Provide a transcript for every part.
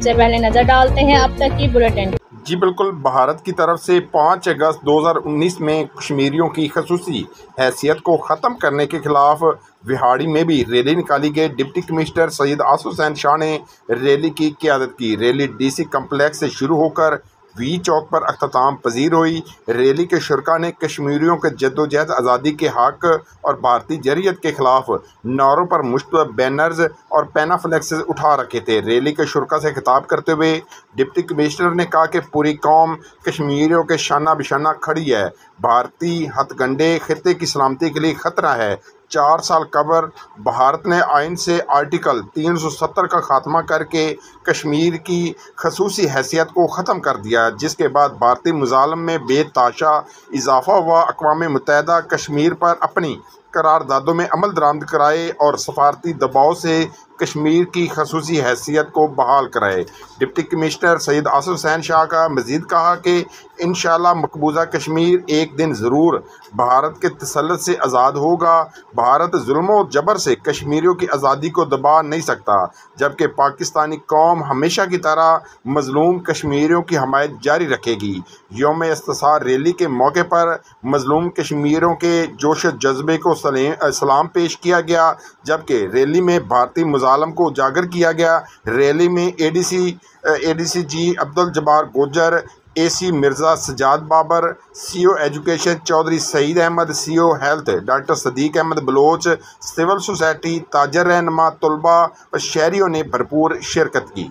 सबसे पहले नजर डालते हैं अब तक की बुलेटिन। जी बिल्कुल, भारत की तरफ से 5 अगस्त 2019 में कश्मीरियों की खसूसी हैसियत को ख़त्म करने के खिलाफ विहाड़ी में भी रैली निकाली गई। डिप्टी कमिश्नर सैयद आसिफ हुसैन शाह ने रैली की क़यादत की। रैली DC कम्प्लेक्स से शुरू होकर वी चौक पर अख्ताम पजीर हुई। रैली के शुरका ने कश्मीरियों के जद्दोजहद आज़ादी के हक़ और भारतीय जरीयत के खिलाफ नारों पर मुश्तमिल बैनर्स और पेनाफ्लेक्स उठा रखे थे। रैली के शुरका से खिताब करते हुए डिप्टी कमिश्नर ने कहा कि पूरी कौम कश्मीरियों के शाना बिशाना खड़ी है। भारतीय हथकंडे खित्ते की सलामती के लिए खतरा है। 4 साल कबल भारत ने आइन से आर्टिकल 370 का खात्मा करके कश्मीर की खसूसी हैसियत को ख़त्म कर दिया, जिसके बाद भारतीय मुज़ालम में बेताशा इजाफ़ा हुआ। अक़वाम मुत्तहिदा कश्मीर पर अपनी करारदादों में अमल दरामद कराए और सफारती दबाव से कश्मीर की खसूसी हैसियत को बहाल कराए। डिप्टी कमिश्नर सैयद आसिफ हुसैन शाह का मज़ीद कहा कि इंशाअल्लाह मकबूजा कश्मीर एक दिन ज़रूर भारत के तसल्लुत से आज़ाद होगा। भारत जुल्म और जबर से कश्मीरियों की आज़ादी को दबा नहीं सकता, जबकि पाकिस्तानी कौम हमेशा की तरह मज़लूम कश्मीरियों की हमायत जारी रखेगी। यौम इस्तिसार रैली के मौके पर मज़लूम कश्मीरियों के जोश जज्बे को सलाम पेश किया गया, जबकि रैली में भारतीय मुज़ालम को उजागर किया गया। रैली में ADC ji Abdul Jabbar Gujjar, AC Mirza Sajjad Babar, CO education Chaudhry Saeed Ahmad, CO health doctor Sadiq Ahmad Baloch, civil society, ताजर रहनुमा, तलबा और शहरियों ने भरपूर शिरकत की।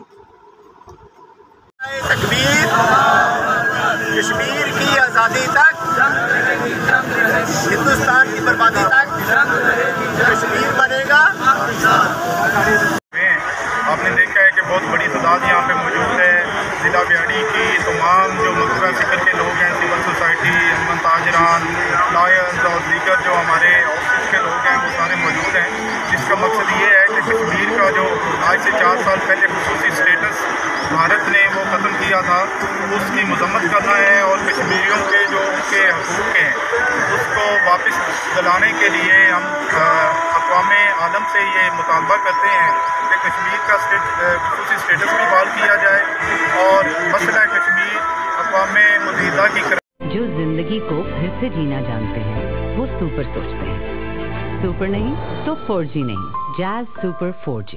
कश्मीर की आज़ादी तक, हिंदुस्तान की बर्बादी तक कश्मीर बनेगा। आपने देखा है कि बहुत बड़ी तादाद यहाँ पे मौजूद है। ज़िला बिहाड़ी की तमाम जो मकबरा सिकर के लोग हैं, सिविल सोसाइटी, अमन ताजरान, लायंस और दीगर जो हमारे ऑफिस के लोग हैं, वो सारे मौजूद हैं, जिसका मकसद ये है कि कश्मीर का जो आज से 4 साल पहले खुसूसी स्टेटस भारत ने वो ख़त्म किया था, उसकी मजम्मत करना है और कश्मीरियों के जो उनके हकूक़ हैं उसको वापस दिलाने के लिए हम अक़वाम आलम से ये मुतालबा करते हैं कि कश्मीर का खुसूसी स्टेटस भी बहाल किया जाए और मसला कश्मीर अक़वाम मुत्तहिदा की। जो जिंदगी को फिर से जीना जानते हैं वो सुपर सोचते हैं। सुपर नहीं तो 4G नहीं, जैज़ सुपर 4G।